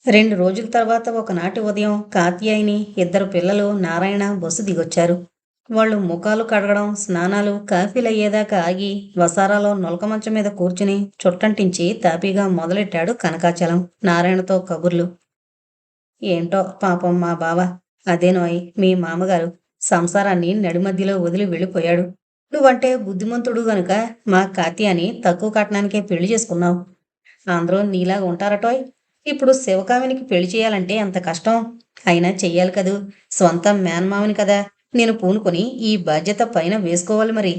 2 రోజుల తర్వాత ఒకనాటి ఉదయం కాత్యాయిని, ఇద్దరు పిల్లలు, నారాయణ బస్సు దిగొచ్చారు. వాళ్ళు ముఖాలు కడగడం, స్నానాలు, కాఫీలయ్యేదాకా ఆగి వసారాలో నులక మంచం మీద కూర్చుని చుట్టంటించి తాపీగా మొదలెట్టాడు కనకాచలం నారాయణతో కబుర్లు. ఏంటో పాపం మా బావ, అదేనోయ్ మీ మామగారు సంసారాన్ని నడిమధ్యలో వదిలి వెళ్ళిపోయాడు. నువ్వంటే బుద్ధిమంతుడు గనుక మా కాత్యాని తక్కువ కట్నానికే పెళ్లి చేసుకున్నావు. అందరూ నీలాగా ఉంటారటోయ్. ఇప్పుడు శివకామినికి పెళ్లి చేయాలంటే ఎంత కష్టం. అయినా చెయ్యాలి కదూ. స్వంత మేనమామని కదా నేను పూనుకొని ఈ బాధ్యత పైన వేసుకోవాలి మరి.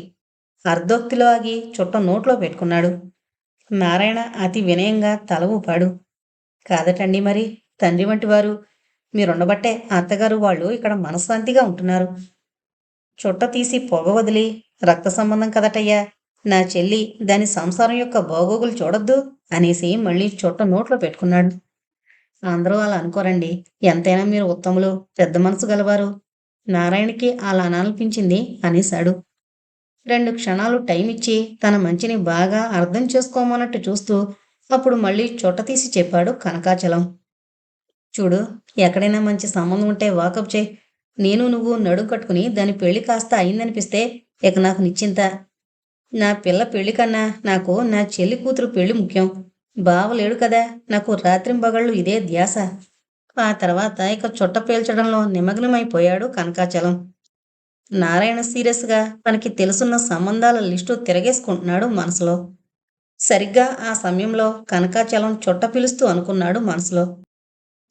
అర్ధోక్తిలో ఆగి చుట్ట నోట్లో పెట్టుకున్నాడు. నారాయణ అతి వినయంగా తల ఊపాడు. కాదటండి మరి, తండ్రి వంటి వారు మీరుండబట్టే అత్తగారు వాళ్ళు ఇక్కడ మనశ్శాంతిగా ఉంటున్నారు. చుట్ట తీసి పొగ వదిలి, రక్త సంబంధం కదటయ్యా నా చెల్లి, దాని సంసారం యొక్క బాగోగులు చూడొద్దు అనేసి మళ్ళీ చుట్ట నోట్లో పెట్టుకున్నాడు. అందరూ అలా అనుకోరండి. ఎంతైనా మీరు ఉత్తములు, పెద్ద మనసు గలవారు. నారాయణకి అలా అనాలనిపించింది అనేశాడు. 2 క్షణాలు టైం ఇచ్చి తన మంచిని బాగా అర్థం చేసుకోమన్నట్టు చూస్తూ అప్పుడు మళ్ళీ చుట్ట తీసి చెప్పాడు కనకాచలం. చూడు, ఎక్కడైనా మంచి సంబంధం ఉంటే వాకప్ చేయి. నేను నువ్వు నడుం కట్టుకుని దాని పెళ్లి కాస్త అయిందనిపిస్తే ఇక నాకు నిశ్చింత. నా పిల్ల పెళ్లి కన్నా నాకు నా చెల్లి కూతురు పెళ్లి ముఖ్యం. బావ లేడు కదా, నాకు రాత్రింబగళ్ళు ఇదే ధ్యాస. ఆ తర్వాత ఇక చుట్ట పేల్చడంలో నిమగ్నమైపోయాడు కనకాచలం. నారాయణ సీరియస్గా తనకి తెలుసున్న సంబంధాల లిస్టు తిరగేసుకుంటున్నాడు మనసులో. సరిగ్గా ఆ సమయంలో కనకాచలం చుట్ట పిలుస్తూ అనుకున్నాడు మనసులో.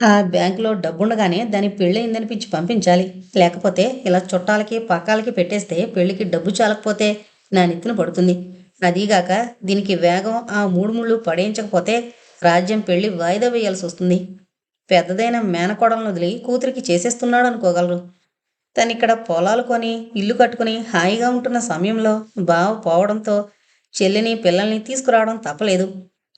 ఆ బ్యాంకులో డబ్బుండగానే దాని పెళ్ళయిందనిపించి పంపించాలి. లేకపోతే ఇలా చుట్టాలకి పక్కాలకి పెట్టేస్తే పెళ్లికి డబ్బు చాలకపోతే నా నెత్తిన పడుతుంది. అదీగాక దీనికి వేగం ఆ 3 ముళ్ళు పడేయించకపోతే రాజ్యం పెళ్లి వాయిదా వేయాల్సి వస్తుంది. పెద్దదైన మేనకోడలను వదిలి కూతురికి చేసేస్తున్నాడు అనుకోగలరు. తనిక్కడ పొలాలు కొని ఇల్లు కట్టుకుని హాయిగా ఉంటున్న సమయంలో బావ పోవడంతో చెల్లిని పిల్లల్ని తీసుకురావడం తప్పలేదు.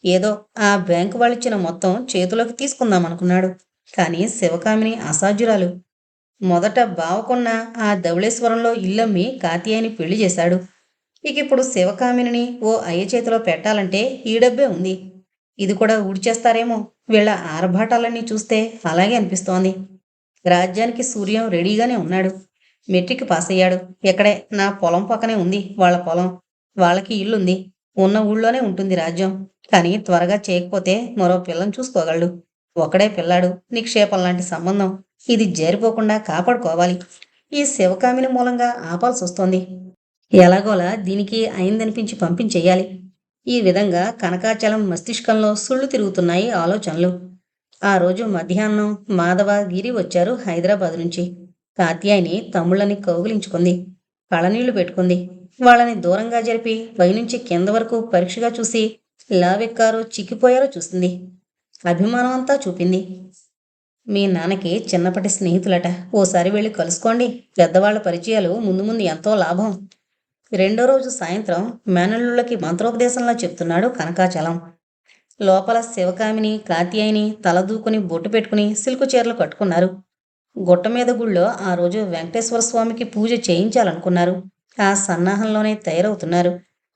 ఏదో ఆ బ్యాంకు వాళ్ళిచ్చిన మొత్తం చేతిలోకి తీసుకుందామనుకున్నాడు. కానీ శివకామిని అసాధ్యురాలు. మొదట బావకున్న ఆ ధవళేశ్వరంలో ఇల్లమ్మి కాత్యాయని పెళ్లి చేశాడు. ఇకిప్పుడు శివకామినిని ఓ అయ్య చేతిలో పెట్టాలంటే ఈ డబ్బే ఉంది. ఇది కూడా ఊడ్చేస్తారేమో. వీళ్ళ ఆర్భాటాలన్నీ చూస్తే అలాగే అనిపిస్తోంది. రాజ్యానికి సూర్యం రెడీగానే ఉన్నాడు. మెట్రిక్ పాస్ అయ్యాడు. ఇక్కడే నా పొలం పక్కనే ఉంది వాళ్ళ పొలం. వాళ్ళకి ఇల్లుంది. ఉన్న ఊళ్ళోనే ఉంటుంది రాజ్యం. కానీ త్వరగా చేయకపోతే మరో పిల్లని చూసుకోగలడు. ఒకడే పిల్లాడు, నిక్షేపం లాంటి సంబంధం. ఇది జారిపోకుండా కాపాడుకోవాలి. ఈ శివకామిని మూలంగా ఆపాల్సి వస్తోంది. ఎలాగోలా దీనికి అయిందనిపించి పంపించెయ్యాలి. ఈ విధంగా కనకాచలం మస్తిష్కంలో సుళ్ళు తిరుగుతున్నాయి ఆలోచనలు. ఆ రోజు మధ్యాహ్నం మాధవ, గిరి వచ్చారు హైదరాబాద్ నుంచి. కాత్యాయిని తమ్ముళ్ళని కౌగిలించుకుంది. కళ్ళనీళ్లు పెట్టుకుంది. వాళ్ళని దూరంగా జరిపి పైనుంచి కింద వరకు పరీక్షగా చూసి లావెక్కారో చిక్కిపోయారో చూసింది. అభిమానం అంతా చూపింది. మీ నాన్నకి చిన్నప్పటి స్నేహితులట. ఓసారి వెళ్ళి కలుసుకోండి. పెద్దవాళ్ల పరిచయాలు ముందు ముందు ఎంతో లాభం. 2వ రోజు సాయంత్రం మేనల్లుళ్ళకి మంత్రోపదేశంలా చెప్తున్నాడు కనకాచలం. లోపల శివకామిని, కాత్యాయిని తలదూకుని బొట్టు పెట్టుకుని సిల్కు చీరలు కట్టుకున్నారు. గుట్ట మీద గుళ్ళో ఆ రోజు వెంకటేశ్వర స్వామికి పూజ చేయించాలనుకున్నారు. ఆ సన్నాహంలోనే తయారవుతున్నారు.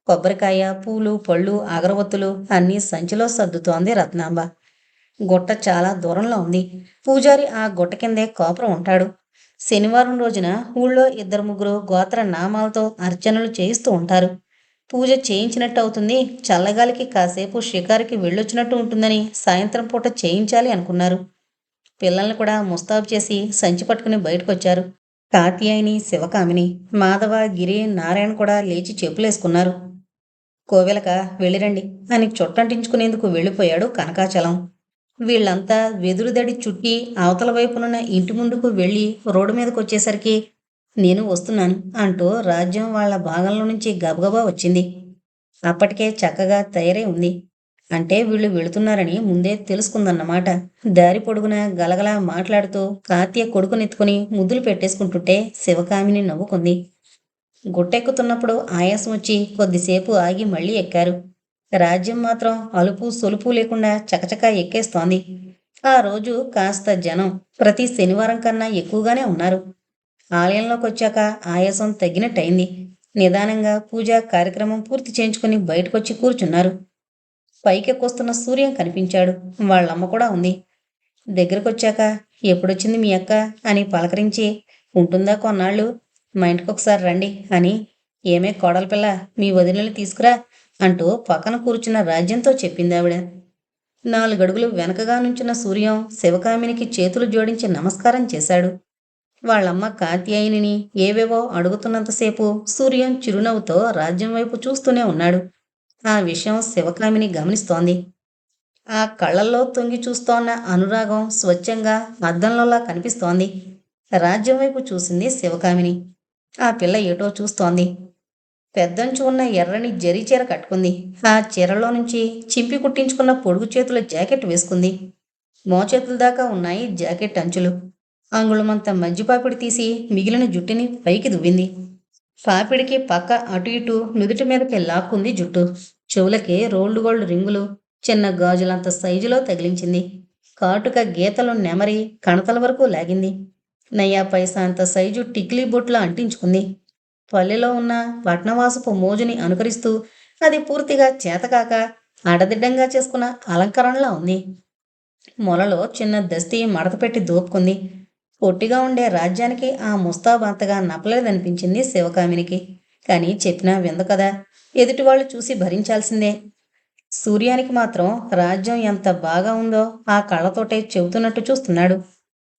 కొబ్బరికాయ, పూలు, పళ్ళు, అగరవత్తులు అన్నీ సంచిలో సర్దుతోంది రత్నాంబ. గుట్ట చాలా దూరంలో ఉంది. పూజారి ఆ గుట్ట కిందే కాపురం ఉంటాడు. శనివారం రోజున ఊళ్ళో 2-3 గోత్ర నామాలతో అర్చనలు చేయిస్తూ ఉంటారు. పూజ చేయించినట్టు అవుతుంది. చల్లగాలికి కాసేపు షికారుకి వెళ్ళొచ్చినట్టు ఉంటుందని సాయంత్రం పూట చేయించాలి అనుకున్నారు. పిల్లల్ని కూడా ముస్తాబు చేసి సంచి పట్టుకుని బయటకొచ్చారు. కాత్యాయిని, శివకామిని, మాధవ, గిరి, నారాయణ కూడా లేచి చెప్పులేసుకున్నారు. కోవెలక వెళ్ళిరండి అని చుట్టంటించుకునేందుకు వెళ్ళిపోయాడు కనకాచలం. వీళ్ళంతా వెదురుదడి చుట్టి అవతల వైపునున్న ఇంటి ముందుకు వెళ్ళి రోడ్డు మీదకొచ్చేసరికి నేను వస్తున్నాను అంటూ రాజ్యం వాళ్ల భాగంలో నుంచి గబగబా వచ్చింది. అప్పటికే చక్కగా తయారై ఉంది. అంటే వీళ్ళు వెళుతున్నారని ముందే తెలుసుకుందన్నమాట. దారి పొడుగున గలగలా మాట్లాడుతూ కాత్య కొడుకునెత్తుకుని ముద్దులు పెట్టేసుకుంటుంటే శివకామిని నవ్వుకుంది. గుట్టెక్కుతున్నప్పుడు ఆయాసం వచ్చి కొద్దిసేపు ఆగి మళ్ళీ ఎక్కారు. రాజ్యం మాత్రం అలుపు సొలుపు లేకుండా చకచకా ఎక్కేస్తోంది. ఆ రోజు కాస్త జనం ప్రతి శనివారం కన్నా ఎక్కువగానే ఉన్నారు. ఆలయంలోకొచ్చాక ఆయాసం తగ్గినట్టయింది. నిదానంగా పూజా కార్యక్రమం పూర్తి చేయించుకుని బయటకొచ్చి కూర్చున్నారు. పైకెక్కొస్తున్న సూర్యం కనిపించాడు. వాళ్ళమ్మ కూడా ఉంది. దగ్గరకొచ్చాక ఎప్పుడొచ్చింది మీ అక్క అని పలకరించి ఉంటుందా కొన్నాళ్ళు, మా ఇంటికొకసారి రండి అని, ఏమే కోడల పిల్ల మీ వదినల్ని తీసుకురా అంటూ పక్కన కూర్చున్న రాజ్యంతో చెప్పిందావిడ. నాలుగడుగులు వెనకగా నుంచున్న సూర్యం శివకామినికి చేతులు జోడించి నమస్కారం చేశాడు. వాళ్ళమ్మ కాత్యాయనిని ఏవేవో అడుగుతున్నంతసేపు సూర్యం చిరునవ్వుతో రాజ్యం వైపు చూస్తూనే ఉన్నాడు. ఆ విషయం శివకామిని గమనిస్తోంది. ఆ కళ్ళల్లో తొంగి చూస్తోన్న అనురాగం స్వచ్ఛంగా అద్దంలోలా కనిపిస్తోంది. రాజ్యం వైపు చూసింది శివకామిని. ఆ పిల్ల ఏటో చూస్తోంది. పెద్దంచు ఉన్న ఎర్రని జరీ చీర కట్టుకుంది. ఆ చీరలో నుంచి చింపి కుట్టించుకున్న పొడుగు చేతుల జాకెట్ వేసుకుంది. మోచేతుల దాకా ఉన్నాయి జాకెట్ అంచులు. అంగుళమంత మజ్జి పాపిడి తీసి మిగిలిన జుట్టుని పైకి దువ్వింది. పాపిడికి పక్క అటు ఇటు నుదుటి మీదకి లాక్కుంది జుట్టు. చెవులకి రోల్డ్ గోల్డ్ రింగులు చిన్న గాజులంత సైజులో తగిలించింది. కాటుక గీతలు నెమరి కణతల వరకు లాగింది. నయ్యా పైసా అంత సైజు టిక్లీ బొట్లో అంటించుకుంది. పల్లెలో ఉన్న పట్నవాసపు మోజుని అనుకరిస్తూ అది పూర్తిగా చేతకాక అడదిడ్డంగా చేసుకున్న అలంకరణలా ఉంది. మొలలో చిన్న దస్తీ మడతపెట్టి దోపుకుంది. పొట్టిగా ఉండే రాజ్యానికి ఆ ముస్తాబు అంతగా నప్పలేదనిపించింది శివకామినికి. కానీ చెప్పినా విందు కదా, ఎదుటివాళ్లు చూసి భరించాల్సిందే. సూర్యానికి మాత్రం రాజ్యం ఎంత బాగా ఉందో ఆ కళ్ళతోటే చెబుతున్నట్టు చూస్తున్నాడు.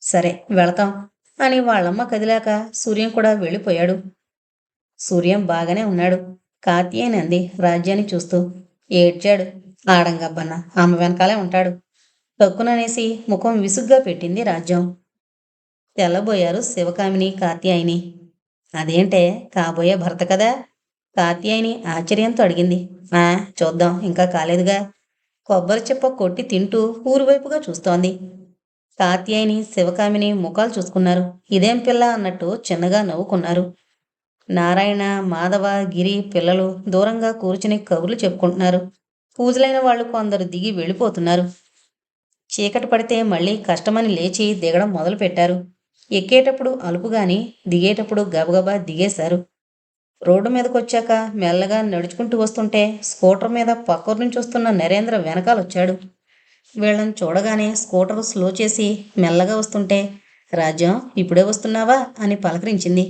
సరే వెళతాం అని వాళ్ళమ్మ కదిలాక సూర్యం కూడా వెళ్ళిపోయాడు. సూర్యం బాగానే ఉన్నాడు, కాత్యాయని అంది రాజ్యాన్ని చూస్తూ. ఏడ్చాడు ఆడంగబ్బన్న, ఆమె వెనకాలే ఉంటాడు టక్కుననేసి ముఖం విసుగ్గా పెట్టింది రాజ్యం. తెల్లబోయారు శివకామిని కాత్యాయిని. అదేంటే కాబోయే భర్త కదా? కాత్యాయిని ఆశ్చర్యంతో అడిగింది. ఆ చూద్దాం, ఇంకా కాలేదుగా. కొబ్బరి చెప్ప కొట్టి తింటూ ఊరువైపుగా చూస్తోంది. కాత్యాయిని శివకామిని ముఖాలు చూసుకున్నారు. ఇదేం పిల్ల అన్నట్టు చిన్నగా నవ్వుకున్నారు. నారాయణ, మాధవ, గిరి పిల్లలు దూరంగా కూర్చుని కబుర్లు చెప్పుకుంటున్నారు. పూజలైన వాళ్ళు కొందరు దిగి వెళ్ళిపోతున్నారు. చీకటి పడితే మళ్ళీ కష్టమని లేచి దిగడం మొదలుపెట్టారు. ఎక్కేటప్పుడు అలుపుగాని దిగేటప్పుడు గబగబా దిగేశారు. రోడ్డు మీదకొచ్చాక మెల్లగా నడుచుకుంటూ వస్తుంటే స్కూటర్ మీద పక్కూరు నుంచి వస్తున్న నరేంద్ర వెనకాలొచ్చాడు. వీళ్ళని చూడగానే స్కూటర్ స్లో చేసి మెల్లగా వస్తుంటే రాజ్యం ఇప్పుడే వస్తున్నావా అని పలకరించింది.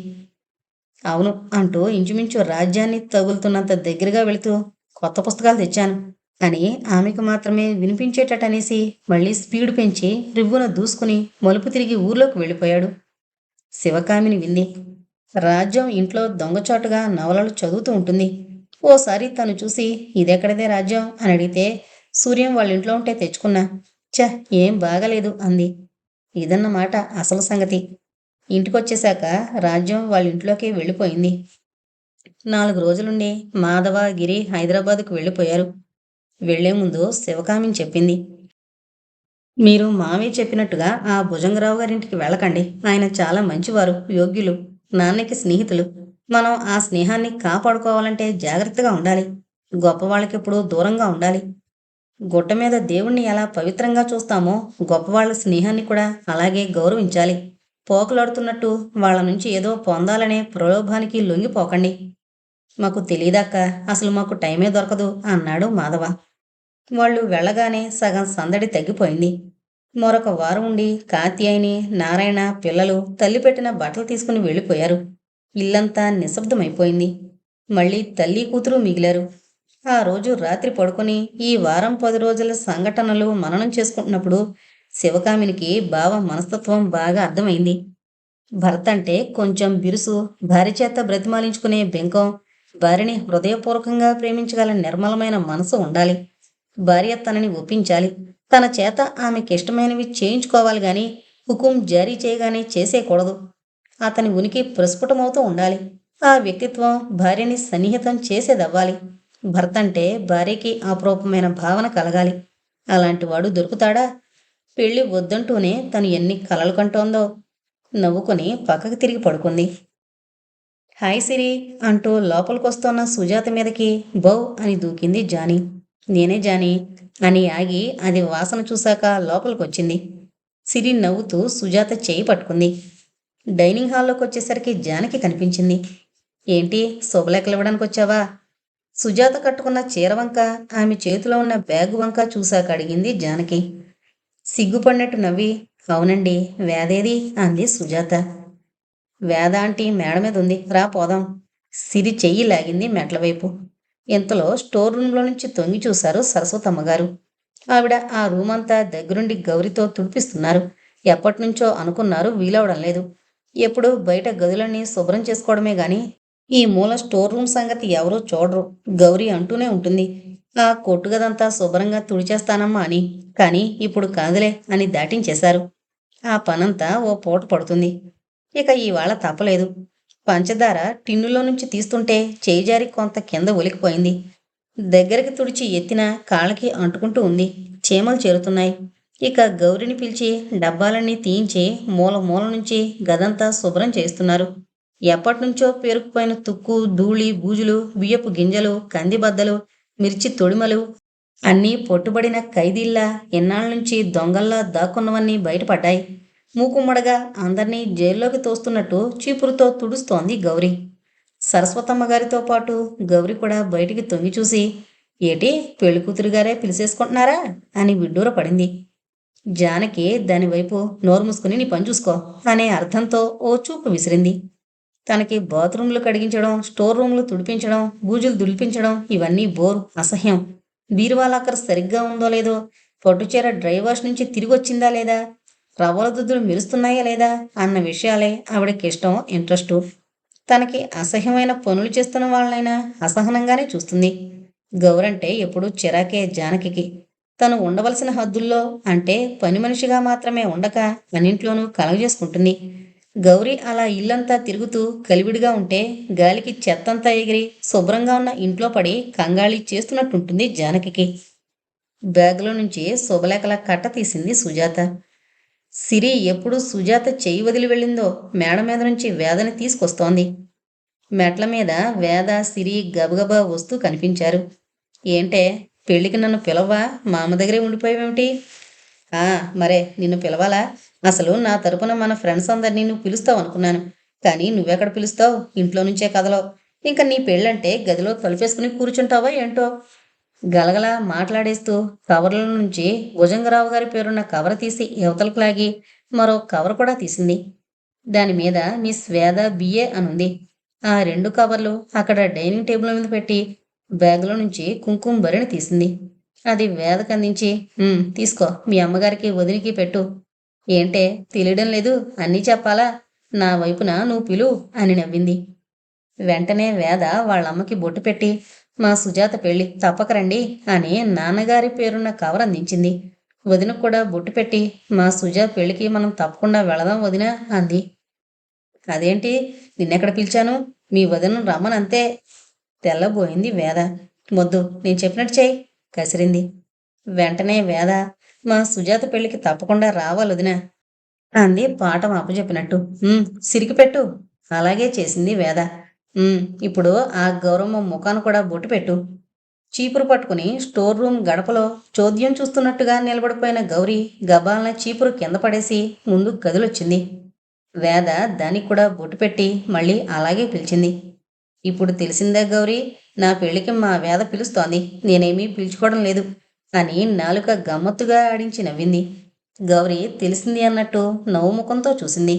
అవును అంటూ ఇంచుమించు రాజ్యాన్ని తగులుతున్నంత దగ్గరగా వెళుతూ కొత్త పుస్తకాలు తెచ్చాను అని ఆమెకు మాత్రమే వినిపించేటట్టనేసి మళ్ళీ స్పీడ్ పెంచి రివ్వున దూసుకుని మలుపు తిరిగి ఊర్లోకి వెళ్ళిపోయాడు. శివకామిని వింది. రాజ్యం ఇంట్లో దొంగచాటుగా నవలలు చదువుతూ ఉంటుంది. ఓసారి తను చూసి ఇదెక్కడదే రాజ్యం అని అడిగితే సూర్యం వాళ్ళ ఇంట్లో ఉంటే తెచ్చుకున్నా, చ ఏం బాగలేదు అంది. ఇదన్నమాట అసలు సంగతి. ఇంటికొచ్చేశాక రాజ్యం వాళ్ళ ఇంట్లోకి వెళ్ళిపోయింది. 4 రోజులుండి మాధవ, గిరి హైదరాబాదుకు వెళ్ళిపోయారు. వెళ్లే ముందు శివకామిని చెప్పింది. మీరు మామయ్య చెప్పినట్టుగా ఆ భుజంగరావు గారింటికి వెళ్ళకండి. ఆయన చాలా మంచివారు, యోగ్యులు, నాన్నకి స్నేహితులు. మనం ఆ స్నేహాన్ని కాపాడుకోవాలంటే జాగ్రత్తగా ఉండాలి. గొప్పవాళ్ళకెప్పుడు దూరంగా ఉండాలి. గుట్ట మీద దేవుణ్ణి ఎలా పవిత్రంగా చూస్తామో గొప్పవాళ్ల స్నేహాన్ని కూడా అలాగే గౌరవించాలి. పోకలాడుతున్నట్టు వాళ్ళ నుంచి ఏదో పొందాలనే ప్రలోభానికి లొంగిపోకండి. మాకు తెలీదక్క, అసలు మాకు టైమే దొరకదు అన్నాడు మాధవ. వాళ్ళు వెళ్ళగానే సగం సందడి తగ్గిపోయింది. మరొక వారం ఉండి కాత్యాయిని, నారాయణ పిల్లలు తల్లి పెట్టిన బట్టలు తీసుకుని వెళ్ళిపోయారు. ఇల్లంతా నిశ్శబ్దమైపోయింది. మళ్ళీ తల్లి కూతురు మిగిలారు. ఆ రోజు రాత్రి పడుకుని ఈ వారం 10 రోజుల సంఘటనలు మననం చేసుకుంటున్నప్పుడు శివకామినికి బావ మనస్తత్వం బాగా అర్థమైంది. భర్త అంటే కొంచెం బిరుసు, భార్య చేత బ్రతిమాలించుకునే బెంకం, భార్యని హృదయపూర్వకంగా ప్రేమించగల నిర్మలమైన మనసు ఉండాలి. భార్య తనని ఒప్పించాలి. తన చేత ఆమెకిష్టమైనవి చేయించుకోవాలి గాని హుకుం జారీ చేయగానే చేసేయకూడదు. అతని ఉనికి ప్రస్ఫుటమవుతూ ఉండాలి. ఆ వ్యక్తిత్వం భార్యని సన్నిహితం చేసేదవ్వాలి. భర్త అంటే భార్యకి అపురూపమైన భావన కలగాలి. అలాంటివాడు దొరుకుతాడా? పెళ్లి వద్దంటూనే తను ఎన్ని కలలు కంటోందో. నవ్వుకుని పక్కకి తిరిగి పడుకుంది. హాయ్ సిరి అంటూ లోపలికొస్తోన్న సుజాత మీదకి బౌ అని దూకింది జానీ. నేనే జానీ అని ఆగి అది వాసన చూశాక లోపలికొచ్చింది. సిరి నవ్వుతూ సుజాత చేయి పట్టుకుంది. డైనింగ్ హాల్లోకి వచ్చేసరికి జానకి కనిపించింది. ఏంటి శుభలేఖలు ఇవ్వడానికి వచ్చావా? సుజాత కట్టుకున్న చీర వంక ఆమె చేతిలో ఉన్న బ్యాగు వంక చూశాక అడిగింది జానకి. సిగ్గుపడినట్టు నవ్వి, అవునండి, వేదేది అంది సుజాత. వేద ఆంటీ మేడ మీద ఉంది, రా పోదాం. సిరి చెయ్యి లాగింది మెట్ల వైపు. ఇంతలో స్టోర్ రూంలో నుంచి తొంగి చూశారు సరస్వతమ్మ గారు. ఆవిడ ఆ రూమ్ అంతా దగ్గరుండి గౌరితో తుడిపిస్తున్నారు. ఎప్పటినుంచో అనుకున్నారు, వీలవడం లేదు. ఎప్పుడూ బయట గదులన్నీ శుభ్రం చేసుకోవడమే గాని ఈ మూల స్టోర్ రూమ్ సంగతి ఎవరూ చూడరు. గౌరీ అంటూనే ఉంటుంది, ఆ కొట్టుగదంతా శుభ్రంగా తుడిచేస్తానమ్మా అని. కానీ ఇప్పుడు కాదులే అని దాటించేశారు. ఆ పనంతా ఓ పూట పడుతుంది. ఇక ఇవాళ తప్పలేదు. పంచదార టిన్నులో నుంచి తీస్తుంటే చేయి జారి కొంత కింద ఒలికిపోయింది. దగ్గరికి తుడిచి ఎత్తినా కాళ్ళకి అంటుకుంటూ ఉంది. చీమలు చేరుతున్నాయి. ఇక గౌరిని పిలిచి డబ్బాలన్నీ తీయించి మూల మూల నుంచి గదంతా శుభ్రం చేస్తున్నారు. ఎప్పటినుంచో పేరుకుపోయిన తుక్కు, ధూళి, బూజులు, బియ్యపు గింజలు, కందిబద్దలు, మిర్చి తొడిమలు అన్నీ పొట్టుబడిన ఖైదీల్లా ఎన్నాళ్ళనుంచి దొంగల్లా దాక్కున్నవన్నీ బయటపడ్డాయి. మూకుమ్మడగా అందర్నీ జైల్లోకి తోస్తున్నట్టు చీపురుతో తుడుస్తోంది గౌరి. సరస్వతమ్మ గారితో పాటు గౌరి కూడా బయటికి తొంగి చూసి, ఏటి, పెళ్ళికూతురుగారే పిలిచేసుకుంటున్నారా అని విడ్డూరపడింది. జానకి దానివైపు నోరు మూసుకుని నీ పని చూసుకో అనే అర్థంతో ఓ చూపు విసిరింది. తనకి బాత్రూంలు కడిగించడం, స్టోర్ రూంలు తుడిపించడం, బూజులు దులిపించడం ఇవన్నీ బోరు, అసహ్యం. బీరువా లాకర్ సరిగ్గా ఉందో లేదో, పట్టుచీర డ్రై వాష్ నుంచి తిరిగొచ్చిందా లేదా, రవ్వల దుద్దులు మెరుస్తున్నాయా లేదా అన్న విషయాలే ఆవిడకిష్టం, ఇంట్రెస్టు. తనకి అసహ్యమైన పనులు చేస్తున్న వాళ్ళనైనా అసహనంగానే చూస్తుంది. గౌరంటే ఎప్పుడూ చిరాకే జానకికి. తను ఉండవలసిన హద్దుల్లో, అంటే పని మనిషిగా మాత్రమే ఉండక అన్నింట్లోనూ కలగజేసుకుంటుంది. గౌరీ అలా ఇల్లంతా తిరుగుతూ కలివిడిగా ఉంటే గాలికి చెత్తంతా ఎగిరి శుభ్రంగా ఉన్న ఇంట్లో పడి కంగాళి చేస్తున్నట్టుంటుంది జానకికి. బ్యాగులో నుంచి శుభలేఖల కట్ట తీసింది సుజాత. సిరి ఎప్పుడు సుజాత చెయ్యి వదిలి వెళ్ళిందో మేడ మీద నుంచి వేదని తీసుకొస్తోంది. మెట్ల మీద వేద, సిరి గబగబా వస్తూ కనిపించారు. ఏంటే, పెళ్ళికి నన్ను పిలవ్వా? మా అమ్మ దగ్గరే ఉండిపోయావేమిటి? మరే, నిన్ను పిలవాలా? అసలు నా తరపున మన ఫ్రెండ్స్ అందరినీ నువ్వు పిలుస్తావు అనుకున్నాను. కానీ నువ్వెక్కడ పిలుస్తావు? ఇంట్లో నుంచే కదలవు. ఇంకా నీ పెళ్ళంటే గదిలో తలుపేసుకుని కూర్చుంటావా ఏంటో? గలగలా మాట్లాడేస్తూ కవర్ల నుంచి భుజంగరావు గారి పేరున్న కవర్ తీసి యువతలకు లాగి మరో కవర్ కూడా తీసింది. దాని మీద మిస్ వేద బిఏ అనుంది. ఆ 2 కవర్లు అక్కడ డైనింగ్ టేబుల్ మీద పెట్టి బ్యాగులో నుంచి కుంకుమ భరిణి తీసింది. అది వేదకు అందించి, తీసుకో, మీ అమ్మగారికి వదినికి పెట్టు. ఏంటే, తెలియడం లేదు, అన్నీ చెప్పాలా? నా వైపున నువ్వు పిలువు అని నవ్వింది. వెంటనే వేద వాళ్ళమ్మకి బొట్టు పెట్టి, మా సుజాత పెళ్ళి, తప్పకరండి అని నాన్నగారి పేరున్న కవర్ అందించింది. వదినకు కూడా బొట్టు పెట్టి, మా సుజాత పెళ్ళికి మనం తప్పకుండా వెళదాం వదినా అంది. అదేంటి, నిన్నెక్కడ పిలిచాను? మీ వదినను రమ్మనంతే. తెల్లబోయింది వేద. మొద్దు, నేను చెప్పినట్టు చెయ్యి కసిరింది. వెంటనే వేద, మా సుజాత పెళ్ళికి తప్పకుండా రావాలి వదినా అంది పాఠం అప్పచెప్పినట్టు. సిరికిపెట్టు. అలాగే చేసింది వేద. ఇప్పుడు ఆ గౌరమ్మ ముఖాను కూడా బొట్టు పెట్టు. చీపురు పట్టుకుని స్టోర్ రూమ్ గడపలో చోద్యం చూస్తున్నట్టుగా నిలబడిపోయిన గౌరీ గబాలన చీపురు కింద పడేసి ముందు గదిలొచ్చింది. వేద దానికి కూడా బొట్టు పెట్టి మళ్ళీ అలాగే పిలిచింది. ఇప్పుడు తెలిసిందే గౌరీ, నా పెళ్లికి మా వేద పిలుస్తోంది, నేనేమీ పిలుచుకోవడం లేదు అని నాలుక గమ్మత్తుగా ఆడించి నవ్వింది. గౌరీ తెలిసింది అన్నట్టు నవ్వు ముఖంతో చూసింది.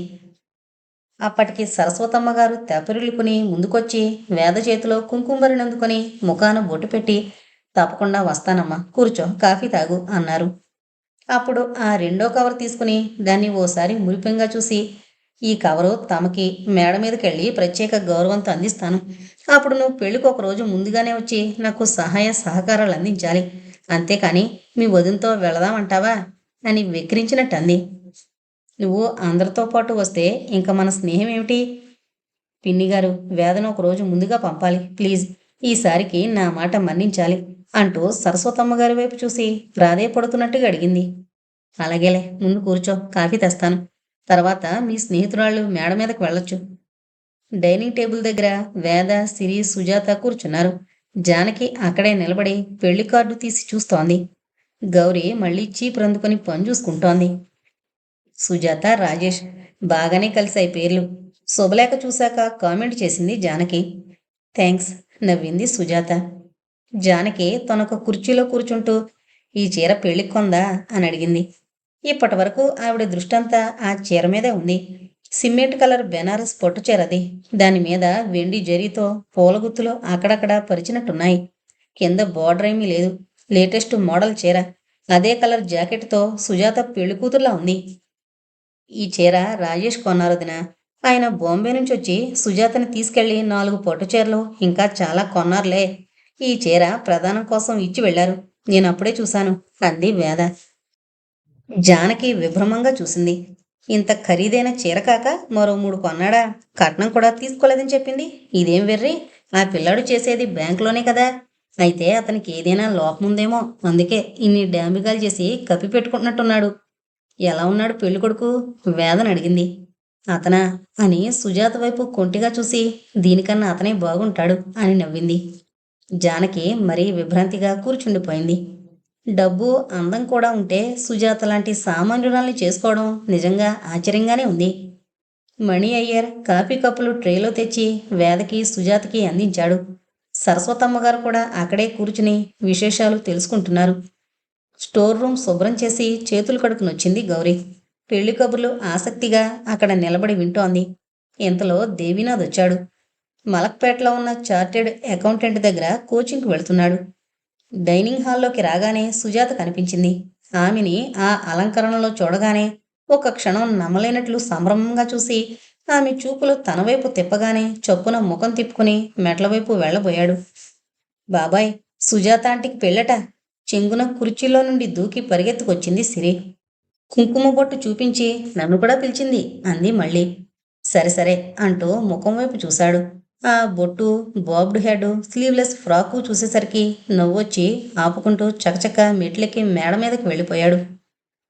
అప్పటికి సరస్వతమ్మ గారు తెపరిల్లుకుని ముందుకొచ్చి వేద చేతిలో కుంకుమరినందుకొని ముఖాన బొట్టు పెట్టి, తప్పకుండా వస్తానమ్మా, కూర్చో, కాఫీ తాగు అన్నారు. అప్పుడు ఆ 2వ కవర్ తీసుకుని దాన్ని ఓసారి మురిపెంగా చూసి, ఈ కవరు తమకి మేడ మీదకెళ్ళి ప్రత్యేక గౌరవంతో అందిస్తాను. అప్పుడు నువ్వు పెళ్ళికి ఒక రోజు ముందుగానే వచ్చి నాకు సహాయ సహకారాలు అందించాలి. అంతేకాని మీ వదినతో వెళదామంటావా అని వెక్కిరించినట్టు అంది. నువ్వు అందరితో పాటు వస్తే ఇంకా మన స్నేహం ఏమిటి? పిన్నిగారు, వేదన ఒక రోజు ముందుగా పంపాలి, ప్లీజ్. ఈసారికి నా మాట మన్నించాలి అంటూ సరస్వతమ్మ గారి వైపు చూసి ప్రాధేయపడుతున్నట్టుగా అడిగింది. అలాగేలే, ముందు కూర్చో, కాఫీ తెస్తాను. తర్వాత మీ స్నేహితురాళ్ళు మేడ మీదకి వెళ్ళొచ్చు. డైనింగ్ టేబుల్ దగ్గర వేద, సిరి, సుజాత కూర్చున్నారు. జానకి అక్కడే నిలబడి పెళ్లి కార్డు తీసి చూస్తోంది. గౌరీ మళ్ళీ చీపురు అందుకొని పని చూసుకుంటోంది. సుజాత, రాజేష్ బాగానే కలిసాయి పేర్లు. శుభలేఖ చూశాక కామెంట్ చేసింది జానకి. థ్యాంక్స్ నవ్వింది సుజాత. జానకి తనొక కుర్చీలో కూర్చుంటూ, ఈ చీర పెళ్ళికి కొందా అని అడిగింది. ఇప్పటి వరకు ఆవిడ దృష్టంతా ఆ చీర మీదే ఉంది. సిమెంట్ కలర్ బెనారస్ పట్టు చీరది. దాని మీద వెండి జరీతో పూలగుత్తులు అక్కడక్కడ పరిచినట్టున్నాయి. కింద బోర్డర్ ఏమీ లేదు. లేటెస్ట్ మోడల్ చీర. అదే కలర్ జాకెట్తో సుజాత పెళ్లికూతురులా ఉంది. ఈ చీర రాజేష్ కొన్నారొదినా. ఆయన బాంబే నుంచి వచ్చి సుజాతని తీసుకెళ్లి 4 పట్టు చీరలు ఇంకా చాలా కొన్నారులే. ఈ చీర ప్రదానం కోసం ఇచ్చి వెళ్లారు. నేనప్పుడే చూశాను అంది వేద. జానకి విభ్రమంగా చూసింది. ఇంత ఖరీదైన చీర కాక మరో 3 కొన్నాడా? కట్నం కూడా తీసుకోలేదని చెప్పింది. ఇదేం వెర్రి? ఆ పిల్లాడు చేసేది బ్యాంకులోనే కదా. అయితే అతనికి ఏదైనా లోపముందేమో. అందుకే ఇన్ని డాంబిగాలు చేసి కప్పి పెట్టుకుంటున్నట్టున్నాడు. ఎలా ఉన్నాడు పెళ్ళికొడుకు? వేదన అడిగింది. అతనా అని సుజాత వైపు కొంటిగా చూసి దీనికన్నా అతనే బాగుంటాడు అని నవ్వింది. జానకి మరీ విభ్రాంతిగా కూర్చుండిపోయింది. డబ్బు అందం కూడా ఉంటే సుజాత లాంటి సామాన్యురాల్ని చేసుకోవడం నిజంగా ఆశ్చర్యంగానే ఉంది. మణి అయ్యర్ కాఫీ కప్పులు ట్రేలో తెచ్చి వేదకి సుజాతకి అందించాడు. సరస్వతమ్మ గారు కూడా అక్కడే కూర్చుని విశేషాలు తెలుసుకుంటున్నారు. స్టోర్ రూమ్ శుభ్రం చేసి చేతులు కడుక్కునొచ్చింది గౌరీ. పెళ్లి కబుర్లు ఆసక్తిగా అక్కడ నిలబడి వింటోంది. ఇంతలో దేవినాథ్ వచ్చాడు. మలక్పేటలో ఉన్న చార్టెడ్ అకౌంటెంట్ దగ్గర కోచింగ్కి వెళుతున్నాడు. డైనింగ్ హాల్లోకి రాగానే సుజాత కనిపించింది. ఆమెని ఆ అలంకరణలో చూడగానే ఒక క్షణం నమ్మలేనట్లు సంభ్రమంగా చూసి ఆమె చూపులు తన వైపు తిప్పగానే చప్పున ముఖం తిప్పుకుని మెట్ల వైపు వెళ్లబోయాడు. బాబాయ్, సుజాత ఆంటీకి పెళ్ళట. చెంగున కుర్చీలో నుండి దూకి పరిగెత్తుకొచ్చింది సిరి. కుంకుమ బొట్టు చూపించి నన్ను కూడా పిలిచింది అంది మళ్ళీ. సరే సరే అంటూ ముఖం వైపు చూశాడు. ఆ బొట్టు, బాబ్డ్ హెడ్, స్లీవ్లెస్ ఫ్రాకు చూసేసరికి నవ్వొచ్చి ఆపుకుంటూ చకచక మెట్లెక్కి మేడ మీదకి వెళ్ళిపోయాడు.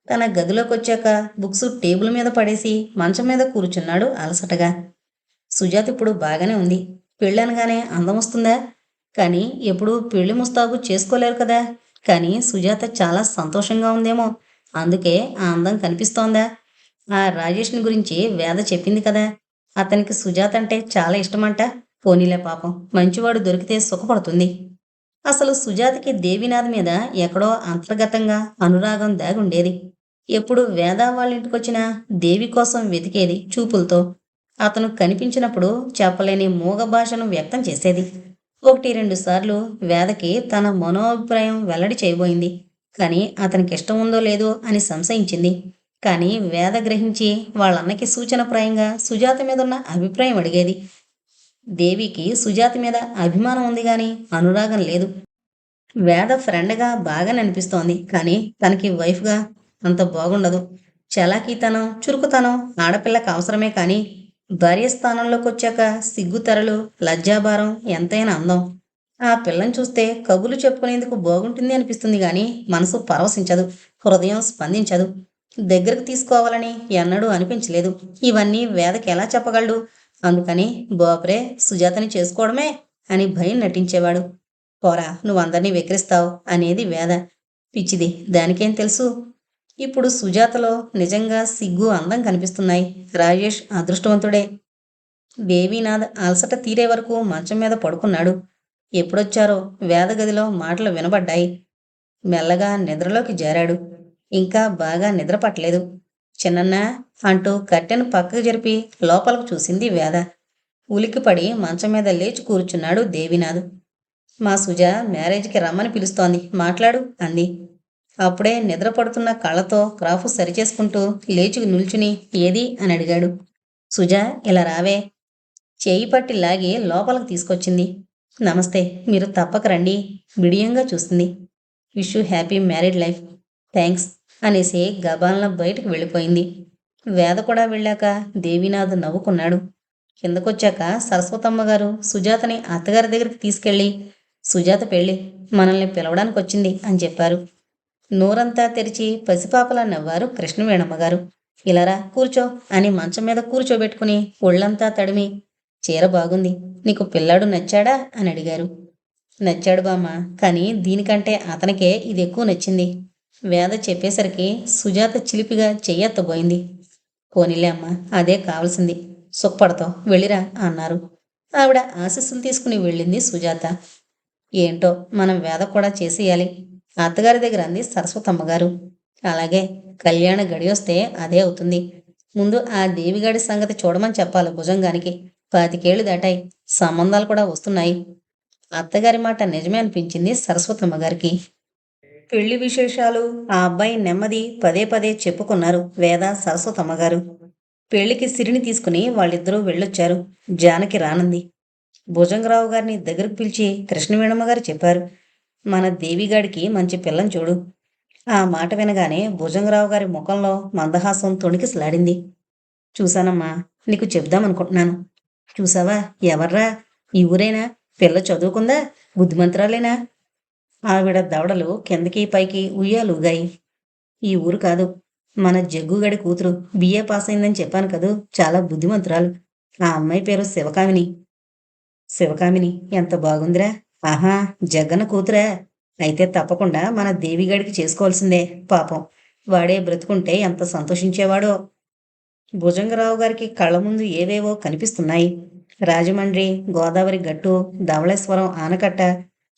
తన గదిలోకి వచ్చాక బుక్స్ టేబుల్ మీద పడేసి మంచం మీద కూర్చున్నాడు అలసటగా. సుజాత ఇప్పుడు బాగానే ఉంది. పెళ్ళనగానే అందం వస్తుందా? కానీ ఎప్పుడూ పెళ్లి ముస్తాబు చేసుకోలేరు కదా. కానీ సుజాత చాలా సంతోషంగా ఉందేమో. అందుకే ఆ అందం కనిపిస్తోందా? ఆ రాజేష్ని గురించి వేద చెప్పింది కదా. అతనికి సుజాత అంటే చాలా ఇష్టమంట. పోనీలే పాపం, మంచివాడు దొరికితే సుఖపడుతుంది. అసలు సుజాతకి దేవినాథ్ మీద ఎక్కడో అంతర్గతంగా అనురాగం దాగుండేది. ఎప్పుడు వేద వాళ్ళింటికొచ్చినా దేవి కోసం వెతికేది చూపులతో. అతను కనిపించినప్పుడు చెప్పలేని మూగ భాషను వ్యక్తం చేసేది. 1-2 సార్లు వేదకి తన మనోభిప్రాయం వెల్లడి చేయబోయింది. కానీ అతనికి ఇష్టం ఉందో లేదో అని సంశయించింది. కానీ వేద గ్రహించి వాళ్ళన్నకి సూచనప్రాయంగా సుజాత మీదున్న అభిప్రాయం అడిగేది. దేవికి సుజాత మీద అభిమానం ఉంది గాని అనురాగం లేదు. వేద ఫ్రెండ్గా బాగానే అనిపిస్తోంది. కానీ తనకి వైఫ్గా అంత బాగుండదు. చలాకీతనం, చురుకుతనం ఆడపిల్లకి అవసరమే కానీ భార్య స్థానంలోకి వచ్చాక సిగ్గుతెరలు, లజ్జాభారం ఎంతైనా అందం. ఆ పిల్లని చూస్తే కబుర్లు చెప్పుకునేందుకు బాగుంటుంది అనిపిస్తుంది గాని మనసు పరవశించదు, హృదయం స్పందించదు. దగ్గరకు తీసుకోవాలని ఎన్నడూ అనిపించలేదు. ఇవన్నీ వేదకి ఎలా చెప్పగలడు? అందుకని బాపురే, సుజాతని చేసుకోవడమే అని భయం నటించేవాడు. పోరా, నువ్వందరినీ వెక్కిరిస్తావు అనేది వేద. పిచ్చిది, దానికేం తెలుసు. ఇప్పుడు సుజాతలో నిజంగా సిగ్గు, అందం కనిపిస్తున్నాయి. రాజేష్ అదృష్టవంతుడే. దేవీనాథ్ అలసట తీరే వరకు మంచం మీద పడుకున్నాడు. ఎప్పుడొచ్చారో వేద గదిలో మాటలు వినబడ్డాయి. మెల్లగా నిద్రలోకి జారాడు. ఇంకా బాగా నిద్ర పట్టలేదు. చిన్నన్నా అంటూ కట్టెను పక్కకు జరిపి లోపలకు చూసింది వేద. ఉలిక్కిపడి మంచం మీద లేచి కూర్చున్నాడు దేవినాథ్. మా సుజ మ్యారేజ్కి రమ్మని పిలుస్తోంది, మాట్లాడు అంది. అప్పుడే నిద్ర పడుతున్న కళ్ళతో క్రాఫు సరిచేసుకుంటూ లేచి నిల్చుని ఏది అని అడిగాడు. సుజా, ఇలా రావే. చేయి పట్టి లాగి లోపలికి తీసుకొచ్చింది. నమస్తే, మీరు తప్పక రండి. బిడియంగా చూసింది. Wish you happy married life. Thanks అనేసి గబాలన బయటకు వెళ్ళిపోయింది. వేద కూడా వెళ్ళాక దేవినాథ్ నవ్వుకున్నాడు. కిందకొచ్చాక సరస్వతమ్మ గారు సుజాతని అత్తగారి దగ్గరికి తీసుకెళ్ళి సుజాత పెళ్ళి మనల్ని పిలవడానికి వచ్చింది అని చెప్పారు. నోరంతా తెరిచి పసిపాపలా నవ్వారు కృష్ణవేణమ్మగారు. ఇలారా కూర్చో అని మంచం మీద కూర్చోబెట్టుకుని ఒళ్ళంతా తడిమి, చీర బాగుంది, నీకు పిల్లాడు నచ్చాడా అని అడిగారు. నచ్చాడు బామ్మ, కానీ దీనికంటే అతనికే ఇది ఎక్కువ నచ్చింది. వేద చెప్పేసరికి సుజాత చిలిపిగా చెయ్యెత్తబోయింది. పోనీలే అమ్మ, అదే కావలసింది. సుఖపడతావు, వెళ్ళిరా అన్నారు. ఆవిడ ఆశీస్సులు తీసుకుని వెళ్ళింది సుజాత. ఏంటో మనం వేద కూడా చేసేయాలి అత్తగారి దగ్గర అంది సరస్వతమ్మగారు. అలాగే, కళ్యాణ గడియొస్తే అదే అవుతుంది. ముందు ఆ దేవిగాడి సంగతి చూడమని చెప్పాలి భుజంగానికి. 25 దాటాయి. సంబంధాలు కూడా వస్తున్నాయి. అత్తగారి మాట నిజమే అనిపించింది సరస్వతమ్మ గారికి. పెళ్లి విశేషాలు, ఆ అబ్బాయి నెమ్మది పదే పదే చెప్పుకున్నారు వేద, సరస్వతమ్మ గారు. పెళ్లికి సిరిని తీసుకుని వాళ్ళిద్దరూ వెళ్ళొచ్చారు. జానకి రానంది. భుజంగరావు గారిని దగ్గరకు పిలిచి కృష్ణవేణమ్మ గారు చెప్పారు, మన దేవిగాడికి మంచి పిల్లని చూడు. ఆ మాట వినగానే భుజంగరావు గారి ముఖంలో మందహాసం తొణికిసలాడింది. చూశానమ్మా, నీకు చెప్దామనుకుంటున్నాను. చూసావా? ఎవర్రా? ఈ ఊరేనా? పిల్ల చదువుకుందా? బుద్ధిమంతురాలేనా? ఆవిడ దవడలు కిందకి పైకి ఉయ్యాలూగాయి. ఈ ఊరు కాదు, మన జగ్గుగడి కూతురు. బిఏ పాస్ అయిందని చెప్పాను కదూ, చాలా బుద్ధిమంతురాలు. ఆ అమ్మాయి పేరు శివకామిని. శివకామిని ఎంత బాగుందిరా! ఆహా, జగ్గన్న కూతురా? అయితే తప్పకుండా మన దేవిగాడికి చేసుకోవాల్సిందే. పాపం, వాడే బ్రతుకుంటే ఎంత సంతోషించేవాడో. భుజంగరావు గారికి కళ్ళ ముందు ఏవేవో కనిపిస్తున్నాయి. రాజమండ్రి, గోదావరి గట్టు, ధవళేశ్వరం ఆనకట్ట,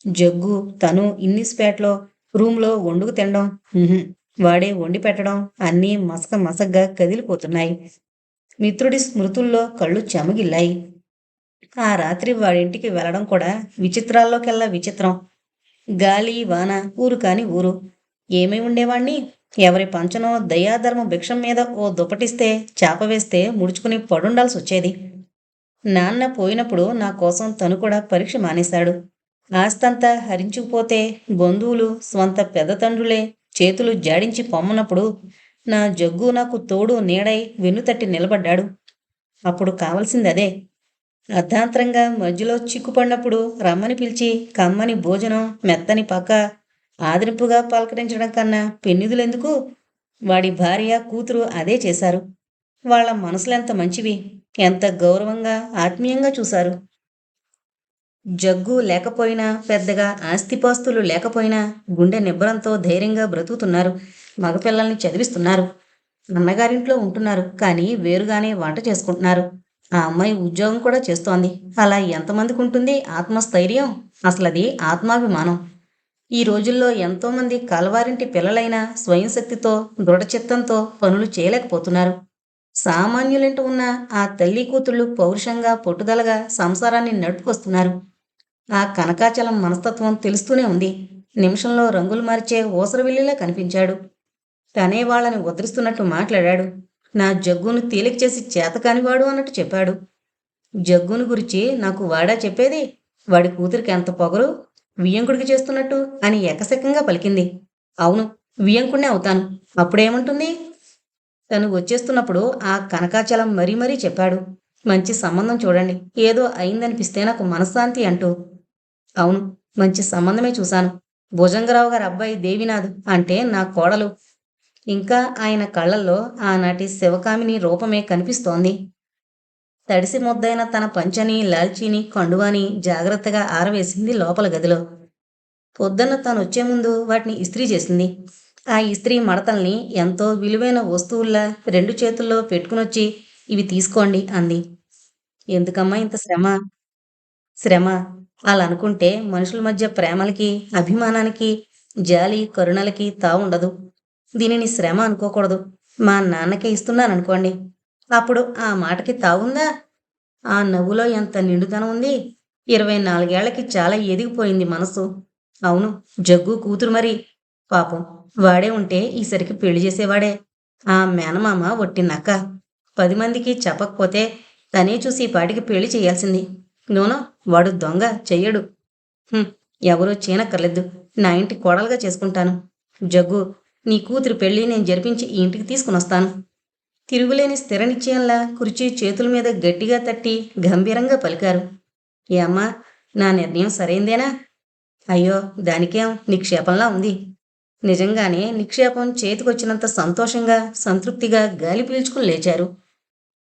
జగ్గు, తను ఇన్నిస్పేటలో రూంలో వండుకు తినడం, వాడే వండి పెట్టడం అన్నీ మసక మసగ్గా కదిలిపోతున్నాయి. మిత్రుడి స్మృతుల్లో కళ్ళు చెమగిల్లాయి. ఆ రాత్రి వాడింటికి వెళ్ళడం కూడా విచిత్రాల్లోకెల్లా విచిత్రం. గాలి, వాన, ఊరు కాని ఊరు. ఏమై ఉండేవాణ్ణి? ఎవరి పంచనో దయాధర్మ భిక్షం మీద ఓ దుప్పటిస్తే, చాప వేస్తే ముడుచుకుని పడుండాల్సొచ్చేది. నాన్న పోయినప్పుడు నా కోసం తను కూడా పరీక్ష మానేశాడు. ఆస్తంతా హరించుకుపోతే బంధువులు, స్వంత పెద్దతండ్రులే చేతులు జాడించి పొమ్మన్నప్పుడు నా జగ్గు నాకు తోడు నీడై వెన్నుతట్టి నిలబడ్డాడు. అప్పుడు కావలసిందదే. అర్ధాంతరంగా మధ్యలో చిక్కుపడినప్పుడు రమ్మని పిలిచి కమ్మని భోజనం, మెత్తని పక్క, ఆదరింపుగా పలకరించడం కన్నా పెన్నిధులెందుకు? వాడి భార్య, కూతురు అదే చేశారు. వాళ్ళ మనసులెంత మంచివి! ఎంత గౌరవంగా, ఆత్మీయంగా చూశారు. జగ్గు లేకపోయినా, పెద్దగా ఆస్తిపాస్తులు లేకపోయినా గుండె నిబ్బరంతో ధైర్యంగా బ్రతుకుతున్నారు. మగపిల్లల్ని చదివిస్తున్నారు. అన్నగారింట్లో ఉంటున్నారు, కానీ వేరుగానే వంట చేసుకుంటున్నారు. ఆ అమ్మాయి ఉద్యోగం కూడా చేస్తోంది. అలా ఎంతమందికి ఉంటుంది ఆత్మస్థైర్యం? అసలది ఆత్మాభిమానం. ఈ రోజుల్లో ఎంతోమంది కలవారింటి పిల్లలైనా స్వయం శక్తితో, దృఢచిత్తంతో పనులు చేయలేకపోతున్నారు. సామాన్యులింట ఉన్న ఆ తల్లి కూతుళ్ళు పౌరుషంగా, పట్టుదలగా సంసారాన్ని నడుపుకొస్తున్నారు. ఆ కనకాచలం మనస్తత్వం తెలుస్తూనే ఉంది. నిమిషంలో రంగులు మార్చే ఊసరవెల్లిలా కనిపించాడు. తనే వాళ్ళని ఉద్ధరిస్తున్నట్టు మాట్లాడాడు. నా జగ్గును తేలిక చేసి చేతకానివాడు అన్నట్టు చెప్పాడు. జగ్గును గురించి నాకు వాడా చెప్పేది? వాడి కూతురికి ఎంత పొగరు! వియ్యంకుడికి చేస్తున్నట్టు అని ఎకసెక్కంగా పలికింది. అవును, వియ్యంకుడినే అవుతాను. అప్పుడేమంటుంది? తను వచ్చేస్తున్నప్పుడు ఆ కనకాచలం మరీ మరీ చెప్పాడు. మంచి సంబంధం చూడండి, ఏదో అయిందనిపిస్తే నాకు మనశ్శాంతి అంటూ. అవును, మంచి సంబంధమే చూశాను. భుజంగరావు గారి అబ్బాయి దేవినాథ్ అంటే నా కోడలు. ఇంకా ఆయన కళ్ళల్లో ఆనాటి శివకామిని రూపమే కనిపిస్తోంది. తడిసి ముద్దైన తన పంచని, లాల్చీని, కండువాని జాగ్రత్తగా ఆరవేసింది లోపల గదిలో. పొద్దున్న తానొచ్చే ముందు వాటిని ఇస్త్రీ చేసింది. ఆ ఇస్త్రీ మడతల్ని ఎంతో విలువైన వస్తువుల్లా 2 చేతుల్లో పెట్టుకునొచ్చి, ఇవి తీసుకోండి అంది. ఎందుకమ్మా ఇంత శ్రమ? శ్రమ అలా అనుకుంటే మనుషుల మధ్య ప్రేమలకి, అభిమానానికి, జాలి, కరుణలకి తావుండదు. దీనిని శ్రమ అనుకోకూడదు. మా నాన్నకే ఇస్తున్నాననుకోండి, అప్పుడు ఆ మాటకి తావుందా? ఆ నవ్వులో ఎంత నిండుదనం ఉంది! 24 ఏళ్లకి చాలా ఎదిగిపోయింది మనసు. అవును, జగ్గు కూతురు మరి. పాపం, వాడే ఉంటే ఈసరికి పెళ్లి చేసేవాడే. ఆ మేనమామ ఒట్టి నక్క. 10 మందికి చెప్పకపోతే తనే చూసి ఈ పాటికి పెళ్లి చేయాల్సింది. నోనో, వాడు దొంగ, చెయ్యడు. హుం, ఎవరూ చేయనక్కర్లేదు. నా ఇంటి కోడలుగా చేసుకుంటాను. జగ్గు, నీ కూతురు పెళ్లి నేను జరిపించి ఈ ఇంటికి తీసుకునొస్తాను. తిరుగులేని స్థిర నిశ్చయంలా కుర్చీ చేతుల మీద గట్టిగా తట్టి గంభీరంగా పలికారు. ఏ అమ్మా, నా నిర్ణయం సరైందేనా? అయ్యో, దానికేం, నిక్షేపంలా ఉంది. నిజంగానే నిక్షేపం చేతికొచ్చినంత సంతోషంగా, సంతృప్తిగా గాలి పీల్చుకుని లేచారు.